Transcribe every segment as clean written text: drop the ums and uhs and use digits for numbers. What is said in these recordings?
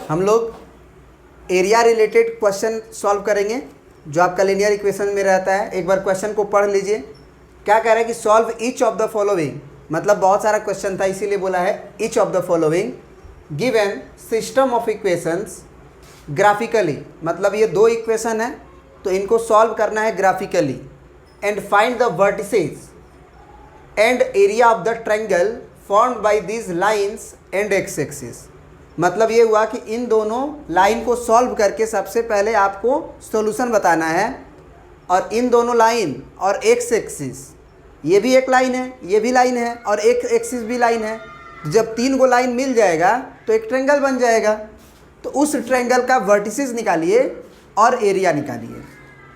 हम लोग area related question solve करेंगे जो आपका लीनियर इक्वेशन में रहता है। एक बार क्वेश्चन को पढ़ लीजिए। क्या कह रहा है कि solve each of the following, मतलब बहुत सारा क्वेश्चन था इसीलिए बोला है each of the following given system of equations graphically, मतलब ये दो इक्वेशन है तो इनको सॉल्व करना है graphically. And find the vertices and area of the triangle formed by these lines and x axis. मतलब ये हुआ कि इन दोनों लाइन को सॉल्व करके सबसे पहले आपको सॉल्यूशन बताना है, और इन दोनों लाइन और एक्स एक्सिस, ये भी एक लाइन है, ये भी लाइन है, और एक एक्सिस भी लाइन है। जब तीन गो लाइन मिल जाएगा तो एक ट्रायंगल बन जाएगा। तो उस ट्रायंगल का वर्टिसेस निकालिए और एरिया निकालिए।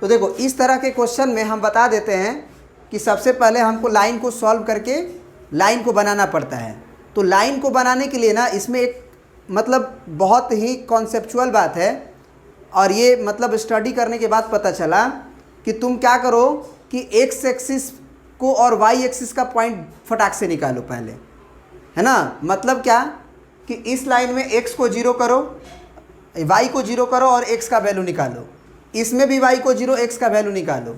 तो देखो इस तरह के क्वेश्चन में हम बता देते हैं कि सबसे पहले हमको लाइन को सॉल्व करके लाइन को बनाना पड़ता है। तो लाइन को बनाने के लिए ना इसमें एक मतलब बहुत ही कॉन्सेप्चुअल बात है, और ये मतलब स्टडी करने के बाद पता चला कि तुम क्या करो कि एक्स एक्सिस को और वाई एक्सिस का पॉइंट फटाक से निकालो पहले, है ना। मतलब क्या कि इस लाइन में x को 0 करो, y को 0 करो और x का वैल्यू निकालो। इसमें भी y को 0 x का वैल्यू निकालो।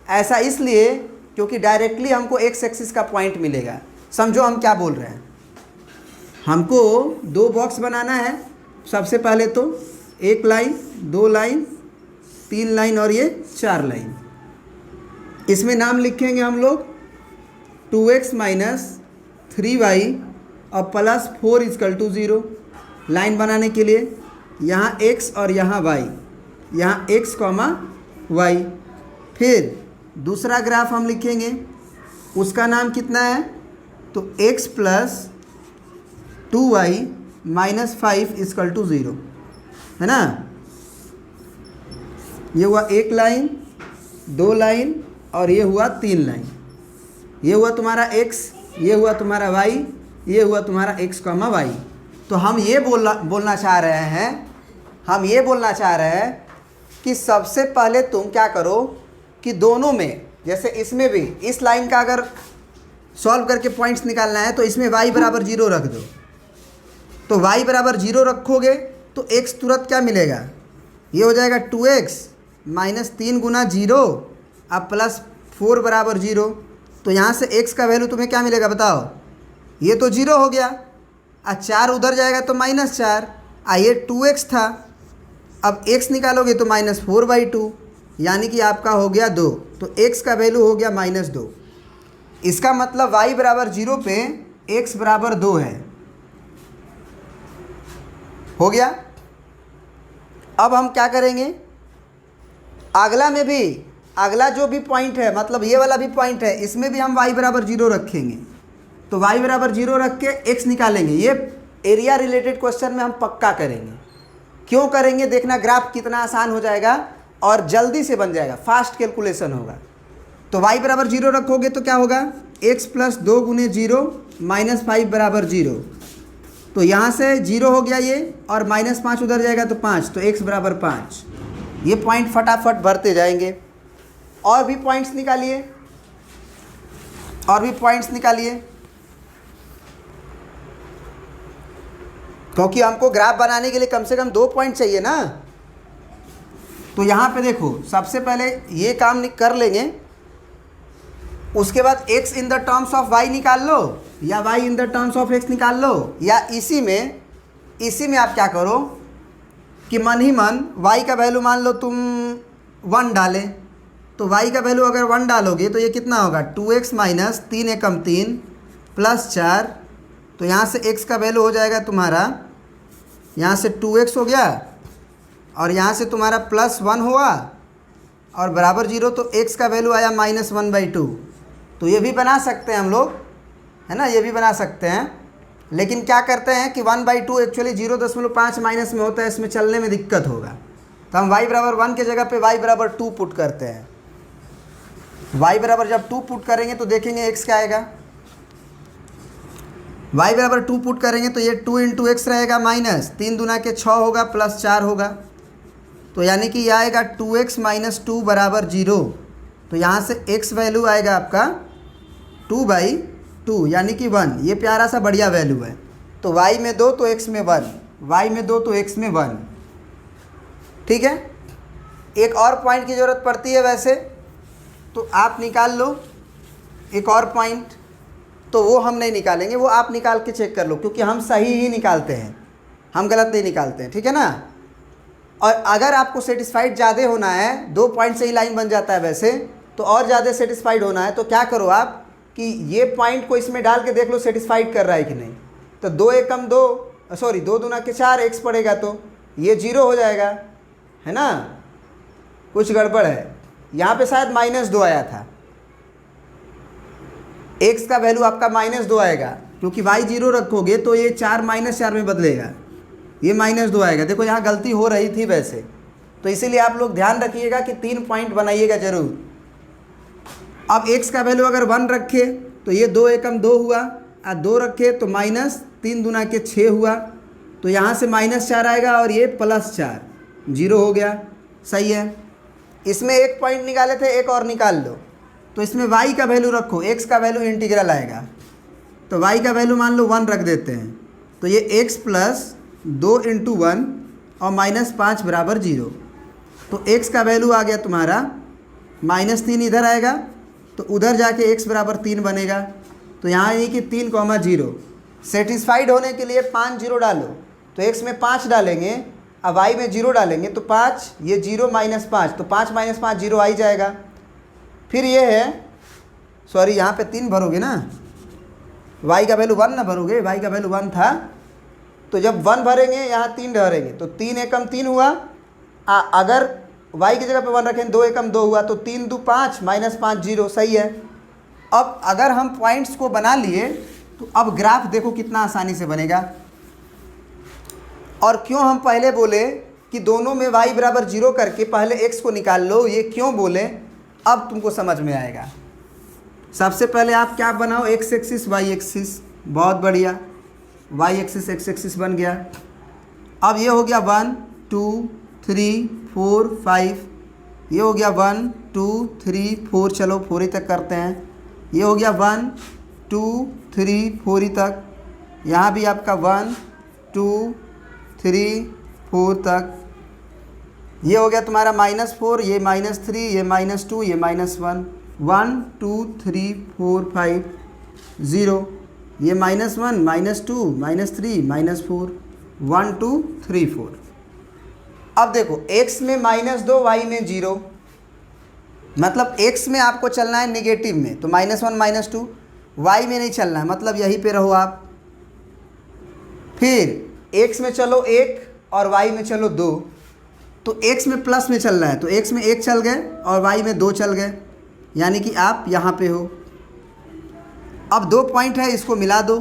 ऐसा इसलिए क्योंकि डायरेक्टली हमको x एक्सिस का पॉइंट मिलेगा। समझो हम क्या बोल रहे हैं। हमको दो बॉक्स बनाना है। सबसे पहले तो एक लाइन, दो लाइन, तीन लाइन और ये चार लाइन। इसमें नाम लिखेंगे हम लोग 2x माइनस 3y और प्लस 4 = 0। लाइन बनाने के लिए यहाँ x और यहाँ y, यहाँ x, y। फिर दूसरा ग्राफ हम लिखेंगे, उसका नाम कितना है तो x + 2y - 5 = 0, है ना। ये हुआ एक लाइन, दो लाइन और ये हुआ तीन लाइन। ये हुआ तुम्हारा x, ये हुआ तुम्हारा y, ये हुआ तुम्हारा x, y। तो हम ये बोलना चाह रहे हैं, हम ये बोलना चाह रहे हैं कि सबसे पहले तुम क्या करो कि दोनों में, जैसे इसमें भी इस लाइन का अगर सॉल्व करके पॉइंट्स निकालना है तो इसमें y = 0 रख दो। तो y = 0 रखोगे तो x तुरंत क्या मिलेगा, ये हो जाएगा 2x - 3 × 0 अब प्लस 4 = 0। तो यहाँ से x का वैल्यू तुम्हें क्या मिलेगा बताओ, ये तो 0 हो गया। 4 उधर जाएगा तो -4, ये 2x था। अब x निकालोगे तो -4/2, यानी कि आपका हो गया 2। तो x का वैल्यू हो गया -2। इसका मतलब y = 0 पे x = 2 है। हो गया। अब हम क्या करेंगे, अगला में भी, अगला जो भी पॉइंट है, मतलब ये वाला भी पॉइंट है, इसमें भी हम y = 0 रखेंगे। तो y = 0 रख के x निकालेंगे। ये एरिया रिलेटेड क्वेश्चन में हम पक्का करेंगे। क्यों करेंगे देखना, ग्राफ कितना आसान हो जाएगा और जल्दी से बन जाएगा, फास्ट कैलकुलेशन होगा। तो y = 0 रखोगे तो क्या होगा, x + 2 × 0 - 5 = 0। तो यहाँ से 0 हो गया ये, और -5 उधर जाएगा तो 5, तो x = 5। ये पॉइंट फटाफट भरते जाएंगे। और भी पॉइंट्स निकालिए, और भी पॉइंट्स निकालिए, क्योंकि हमको ग्राफ बनाने के लिए कम से कम 2 पॉइंट चाहिए ना। तो यहाँ पे देखो सबसे पहले ये काम कर लेंगे, उसके बाद x in the terms of y निकाल लो, या y in the terms of x निकाल लो, या इसी में आप क्या करो कि मन ही मन y का वैल्यू मान लो तुम 1 डाले। तो y का वैल्यू अगर 1 डालोगे तो ये कितना होगा, 2x - 3 × 3 + 4। तो यहाँ से x का वैल्यू हो जाएगा तुम्हारा, यहाँ से 2x हो गया और यहाँ से तुम्हारा +1 हुआ और बराबर 0। तो x का वैल्यू आया -1/2। तो ये भी बना सकते हैं हम लोग, है ना, ये भी बना सकते हैं। लेकिन क्या करते हैं कि 1/2 एक्चुअली 0.5 माइनस में होता है, इसमें चलने में दिक्कत होगा। तो हम y = 1 के जगह पे y = 2 पुट करते हैं। y = जब 2 पुट करेंगे तो देखेंगे x क्या आएगा। y = 2 पुट करेंगे तो ये 2 × x रहेगा, -3 दूना के 6 होगा, +4 होगा। तो यानी कि यह आएगा 2x - 2 = 0। तो यहाँ से x वैल्यू आएगा आपका 2/2 यानी कि 1। ये प्यारा सा बढ़िया वैल्यू है। तो y में 2 तो x में 1, y में 2 तो x में 1। ठीक है, एक और पॉइंट की ज़रूरत पड़ती है वैसे तो आप निकाल लो एक और पॉइंट, तो वो हम नहीं निकालेंगे, वो आप निकाल के चेक कर लो, क्योंकि हम सही ही निकालते हैं, हम गलत नहीं निकालते हैं। ठीक है ना। और अगर आपको सेटिस्फाइड ज़्यादा होना है, 2 पॉइंट से ही लाइन बन जाता है वैसे, तो और ज़्यादा सेटिस्फाइड होना है तो क्या करो आप कि ये पॉइंट को इसमें डाल के देख लो सेटिस्फाइड कर रहा है कि नहीं। तो 2 एकम 2 सॉरी 2 दूना के 4 x पड़ेगा तो ये 0 हो जाएगा, है ना। कुछ गड़बड़ है यहाँ पे, शायद -2 आया था, x का वैल्यू आपका -2 आएगा, क्योंकि y 0 रखोगे तो ये 4 -4 में बदलेगा, ये -2 आएगा। देखो यहाँ गलती हो रही थी वैसे, तो इसीलिए आप लोग ध्यान रखिएगा कि 3 पॉइंट बनाइएगा ज़रूर। अब x का वैल्यू अगर 1 रखे तो ये 2 एकम 2 हुआ, और 2 रखे तो -3 दूना के 6 हुआ, तो यहाँ से -4 आएगा और ये +4, 0 हो गया। सही है। इसमें एक पॉइंट निकाले थे, एक और निकाल लो। तो इसमें y का वैल्यू रखो, x का वैल्यू इंटीग्रल आएगा, तो y का वैल्यू मान लो 1 रख देते हैं, तो ये x + 2 × 1 और -5 = 0। तो x का वैल्यू आ गया तुम्हारा -3, इधर आएगा तो उधर जाके x = 3 बनेगा। तो यहाँ ये कि 3, 0। सेटिस्फाइड होने के लिए 5 0 डालो, तो x में 5 डालेंगे, अब y में 0 डालेंगे तो 5, ये 0 -5, तो 5 - 5 0 आ ही जाएगा। फिर ये है, सॉरी यहाँ पे 3 भरोगे ना, y का वैल्यू 1 ना भरोगे, y का वैल्यू 1 था, तो जब 1 भरेंगे यहाँ 3 भरेंगे, तो 3 एकम 3 हुआ। अगर y की जगह पे 1 रखें 2 एकम 2 हुआ, तो 3 2 5 -5 0। सही है। अब अगर हम पॉइंट्स को बना लिए तो अब ग्राफ देखो कितना आसानी से बनेगा। और क्यों हम पहले बोले कि दोनों में y = 0 करके पहले x को निकाल लो, ये क्यों बोले अब तुमको समझ में आएगा। सबसे पहले आप क्या बनाओ, x एक्सिस y एक्सिस, बहुत बढ़िया, y एक्सिस x एक्सिस बन गया। अब ये हो गया 1 2 3 4 5, ये हो गया 1 2 3 4, चलो 4 ही तक करते हैं। ये हो गया 1 2 3 4 ही तक, यहाँ भी आपका 1 2 3 4 तक। ये हो गया तुम्हारा -4, ये -3, ये -2, ये -1, 1 2 3 4 5 0, ये -1 -2 -3 -4, 1 2 3 4। अब देखो x में -2, y में 0, मतलब x में आपको चलना है नेगेटिव में, तो -1 -2, y में नहीं चलना है, मतलब यहीं पे रहो आप। फिर x में चलो 1 और y में चलो 2, तो x में प्लस में चलना है, तो x में 1 चल गए और y में 2 चल गए, यानी कि आप यहाँ पे हो। अब 2 पॉइंट है, इसको मिला दो,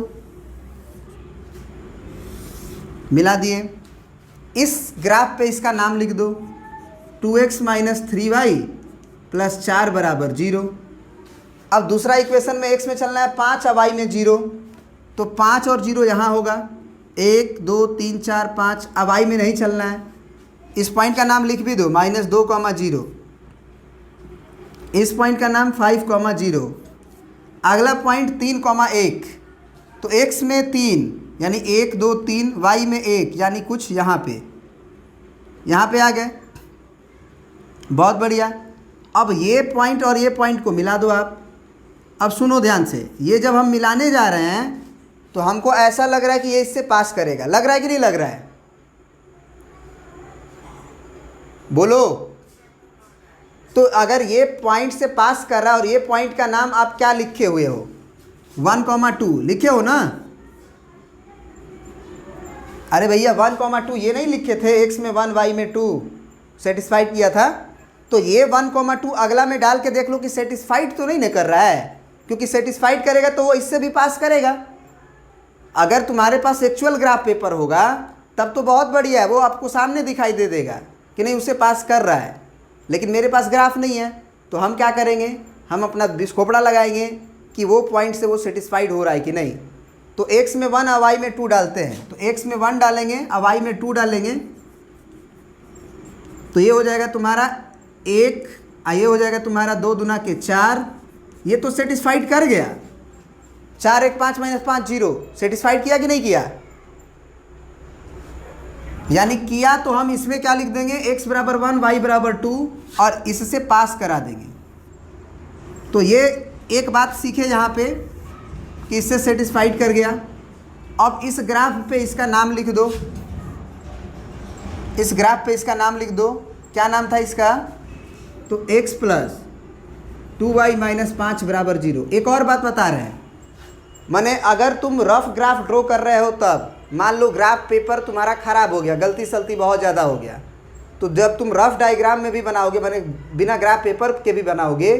मिला दिए। इस ग्राफ पे इसका नाम लिख दो, 2x - 3y + 4 = 0। अब दूसरा इक्वेशन में x में चलना है 5 और y में 0, तो 5 और 0 यहाँ होगा, 1 2 3 4 5। अब y में नहीं चलना है, इस पॉइंट का नाम लिख भी दो, -2, 0। इस पॉइंट का नाम 5, 0। अगला पॉइंट 3, 1, तो x में 3 यानी 1 2 3, y में 1 यानी कुछ यहाँ पे आ गए। बहुत बढ़िया। अब ये पॉइंट और ये पॉइंट को मिला दो आप। अब सुनो ध्यान से, ये जब हम मिलाने जा रहे हैं तो हमको ऐसा लग रहा है कि ये इससे पास करेगा, लग रहा है कि नहीं लग रहा है, बोलो। तो अगर ये पॉइंट से पास कर रहा है और ये पॉइंट का नाम आप क्या लिखे हुए हो, 1, 2 लिखे हो ना। अरे भैया 1, 2 ये नहीं लिखे थे, x में 1 y में 2 सेटिस्फाइड किया था, तो ये 1, 2 अगला में डाल के देख लो कि सेटिस्फाइड तो नहीं न कर रहा है, क्योंकि सेटिस्फाइड करेगा तो वो इससे भी पास करेगा। अगर तुम्हारे पास एक्चुअल ग्राफ पेपर होगा तब तो बहुत बढ़िया है, वो आपको सामने दिखाई दे देगा कि नहीं उससे पास कर रहा है। लेकिन मेरे पास ग्राफ नहीं है, तो हम क्या करेंगे, हम अपना खोपड़ा लगाएंगे कि वो पॉइंट से वो सेटिस्फाइड हो रहा है कि नहीं। तो x में 1 और y में 2 डालते हैं, तो x में 1 डालेंगे और y में 2 डालेंगे, तो ये हो जाएगा तुम्हारा 1, ये हो जाएगा तुम्हारा 2 दूना के 4, ये तो सेटिस्फाइड कर गया। 4 1 5 -5 0 सेटिस्फाइड किया कि नहीं किया। यानी किया तो हम इसमें क्या लिख देंगे, x बराबर 1 y बराबर 2 और इससे पास करा देंगे। तो ये एक बात सीखे यहाँ पे कि इससे सेटिस्फाइड कर गया। अब इस ग्राफ पे इसका नाम लिख दो, इस ग्राफ पे इसका नाम लिख दो। क्या नाम था इसका, तो x प्लस 2y माइनस 5 बराबर 0। एक और बात बता रहे हैं, माने अगर तुम रफ ग्राफ ड्रॉ कर रहे हो तब मान लो ग्राफ पेपर तुम्हारा ख़राब हो गया, गलती सलती बहुत ज़्यादा हो गया, तो जब तुम रफ डायग्राम में भी बनाओगे, माने बिना ग्राफ पेपर के भी बनाओगे,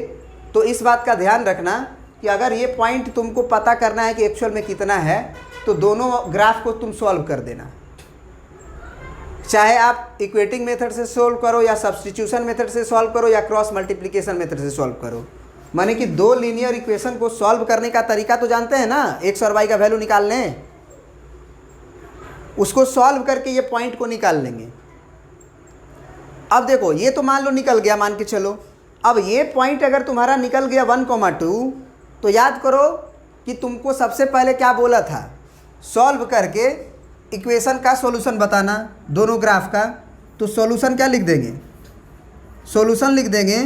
तो इस बात का ध्यान रखना कि अगर ये पॉइंट तुमको पता करना है कि एक्चुअल में कितना है, तो दोनों ग्राफ को तुम सॉल्व कर देना। चाहे आप इक्वेटिंग मेथड से सॉल्व करो या सब्स्टिट्यूशन मेथड से सॉल्व करो या क्रॉस मल्टीप्लिकेशन मेथड से सॉल्व करो, माने कि दो लीनियर इक्वेशन को सॉल्व करने का तरीका तो जानते हैं ना, एक्स और वाई का वैल्यू निकाल लें, उसको सॉल्व करके ये पॉइंट को निकाल लेंगे। अब देखो ये तो मान लो निकल गया, मान के चलो। अब ये पॉइंट अगर तुम्हारा निकल गया 1,2, तो याद करो कि तुमको सबसे पहले क्या बोला था, सॉल्व करके इक्वेशन का सॉल्यूशन बताना दोनों ग्राफ का। तो सॉल्यूशन क्या लिख देंगे, सॉल्यूशन लिख देंगे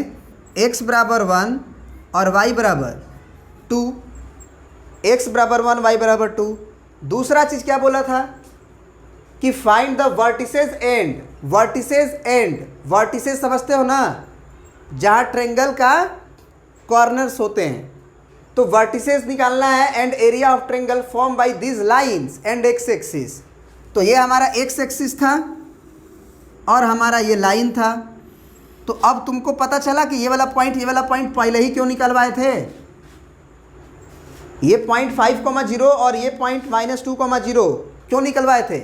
x बराबर 1 और y बराबर 2, x बराबर 1 y बराबर 2। दूसरा चीज़ क्या बोला था कि find the vertices and, vertices and, vertices समझते हो ना, जहाँ ट्रेंगल का कॉर्नर्स होते हैं, तो वर्टिसेस निकालना है and area of triangle form by this lines and x axis. तो ये हमारा एक्स एक्सिस था और हमारा ये लाइन था। तो अब तुमको पता चला कि ये वाला पॉइंट पहले ही क्यों निकलवाए थे, ये पॉइंट 5,0 और ये पॉइंट -2,0 क्यों निकलवाए थे,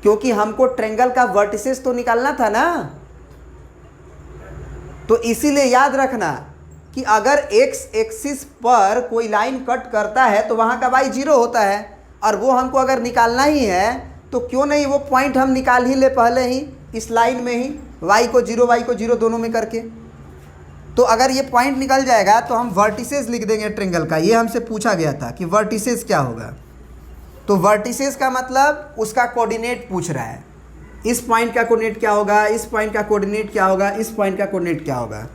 क्योंकि हमको ट्रेंगल का वर्टिसेस तो निकालना था ना। तो इसीलिए याद रखना कि अगर एक्स एक्सिस पर कोई लाइन कट करता है तो वहाँ का y 0 होता है, और वो हमको अगर निकालना ही है तो क्यों नहीं वो पॉइंट हम निकाल ही ले पहले ही इस लाइन में ही, y को 0 दोनों में करके। तो अगर ये पॉइंट निकल जाएगा तो हम वर्टिसेस लिख देंगे ट्रेंगल का। ये हमसे पूछा गया था कि वर्टिसेस क्या होगा, तो वर्टिसेस का मतलब उसका कोऑर्डिनेट पूछ रहा है, इस पॉइंट का कोऑर्डिनेट क्या होगा, इस पॉइंट का कोऑर्डिनेट क्या होगा, इस पॉइंट का कोऑर्डिनेट क्या होगा।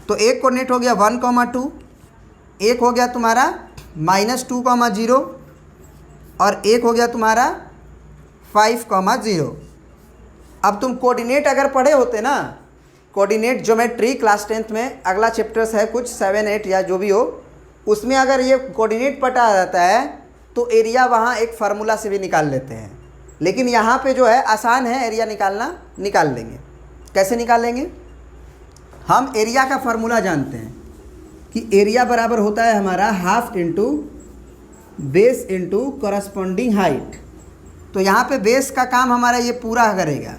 तो एक कोऑर्डिनेट हो गया 1,2, एक हो गया तुम्हारा -2,0 और एक हो गया तुम्हारा 5,0। अब तुम कोऑर्डिनेट अगर पढ़े होते ना, कोऑर्डिनेट ज्योमेट्री क्लास 10th में, अगला चैप्टर्स है कुछ 7, 8 या जो भी हो, उसमें अगर ये कोऑर्डिनेट पता रहता है तो एरिया वहाँ एक फार्मूला से भी निकाल लेते हैं। लेकिन यहाँ पे जो है आसान है एरिया निकालना, निकाल लेंगे। कैसे निकालेंगे, हम एरिया का फार्मूला जानते हैं कि एरिया बराबर होता है हमारा half into base into corresponding height. तो यहाँ पे बेस का काम हमारा ये पूरा करेगा।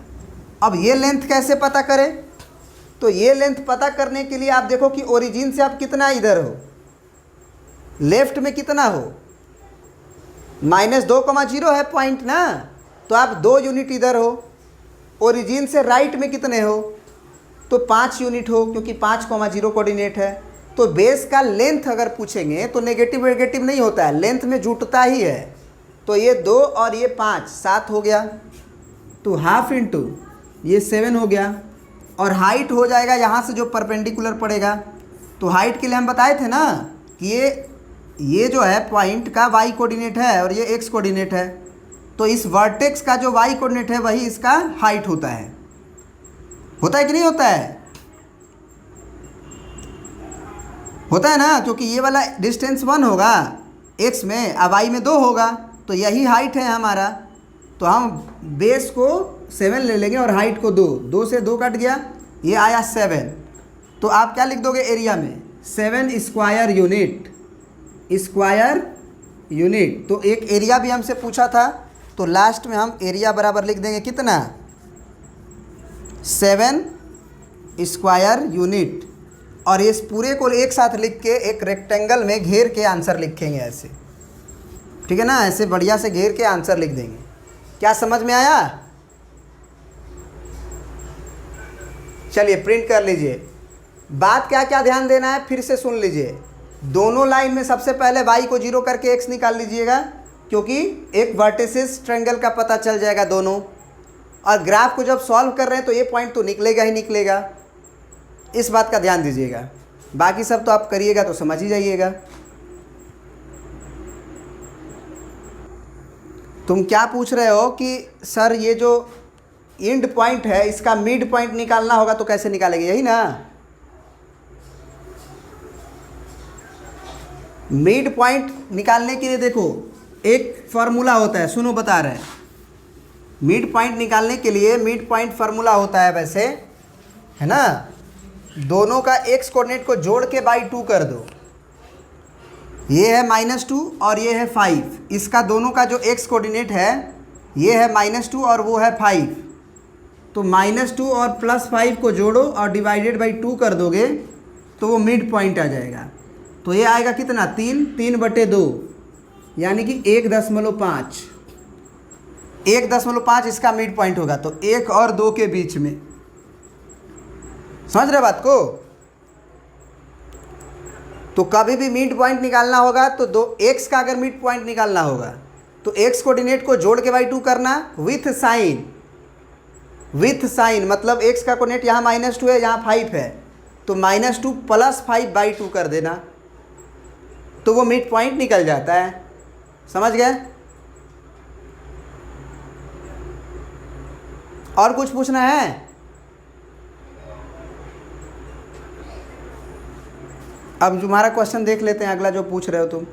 अब ये लेंथ कैसे पता करें, तो ये लेंथ पता करने के लिए आप देखो कि ओरिजिन से आप कितना इधर हो, लेफ्ट में कितना हो, -2,0 है पॉइंट ना, तो आप 2 यूनिट इधर हो। ओरिजिन से राइट में कितने हो, तो 5 यूनिट हो, क्योंकि 5,0 कोऑर्डिनेट है। तो बेस का लेंथ अगर पूछेंगे तो नेगेटिव नहीं होता है, लेंथ में जुटता ही है। तो ये 2 और ये 5 7 हो गया, तो हाफ इंटू ये 7 हो गया। और हाइट हो जाएगा यहाँ से जो परपेंडिकुलर पड़ेगा। तो हाइट के लिए हम बताए थे ना कि ये जो है पॉइंट का y कोऑर्डिनेट है और ये x कोऑर्डिनेट है, तो इस वर्टेक्स का जो y कोऑर्डिनेट है वही इसका हाइट होता है। होता है कि नहीं होता है, होता है ना, क्योंकि ये वाला डिस्टेंस 1 होगा x में, अब y में 2 होगा, तो यही हाइट है हमारा। तो हम बेस को 7 ले लेंगे और हाइट को 2 से 2 कट गया, ये आया 7। तो आप क्या लिख दोगे एरिया में, 7 स्क्वायर यूनिट। तो एक एरिया भी हमसे पूछा था, तो लास्ट में हम एरिया बराबर लिख देंगे कितना, 7 स्क्वायर यूनिट। और इस पूरे को एक साथ लिख के एक रेक्टेंगल में घेर के आंसर लिखेंगे ऐसे, ठीक है ना, ऐसे बढ़िया से घेर के आंसर लिख देंगे। क्या समझ में आया, चलिए प्रिंट कर लीजिए। बात क्या क्या ध्यान देना है फिर से सुन लीजिए। दोनों लाइन में सबसे पहले y को 0 करके x निकाल लीजिएगा, क्योंकि एक वर्टिसेस ट्रायंगल का पता चल जाएगा दोनों। और ग्राफ को जब सॉल्व कर रहे हैं तो ये पॉइंट तो निकलेगा ही निकलेगा, इस बात का ध्यान दीजिएगा। बाकी सब तो आप करिएगा तो समझ ही जाइएगा। तुम क्या पूछ रहे हो कि सर ये जो एंड पॉइंट है इसका मिड पॉइंट निकालना होगा, तो कैसे निकालेंगे, यही ना। मिड पॉइंट निकालने के लिए देखो एक फार्मूला होता है, सुनो बता रहे हैं। मिड पॉइंट निकालने के लिए मिड पॉइंट फार्मूला होता है वैसे, है ना। दोनों का एक्स कोऑर्डिनेट को जोड़ के बाई 2 कर दो। ये है -2 और ये है 5। इसका दोनों का जो एक्स कोऑर्डिनेट है ये है -2 और वो है 5। तो -2 और +5 को जोड़ो और डिवाइडेड बाई 2 कर दोगे तो वो मिड पॉइंट आ जाएगा। तो ये आएगा कितना, 3/2 यानी कि 1.5। 1.5 इसका मिड पॉइंट होगा। तो 1 और 2 के बीच में, समझ रहे बात को। तो कभी भी मिड पॉइंट निकालना होगा तो x का अगर मिड पॉइंट निकालना होगा तो x कोऑर्डिनेट को जोड़ के बाई 2 करना विथ साइन। मतलब x का कोऑर्डिनेट यहाँ -2 है, यहाँ 5 है, तो -2 + 5 बाई 2 कर देना, तो वो मिड पॉइंट निकल जाता है। समझ गए। और कुछ पूछना है? अब तुम्हारा क्वेश्चन देख लेते हैं, अगला जो पूछ रहे हो तुम।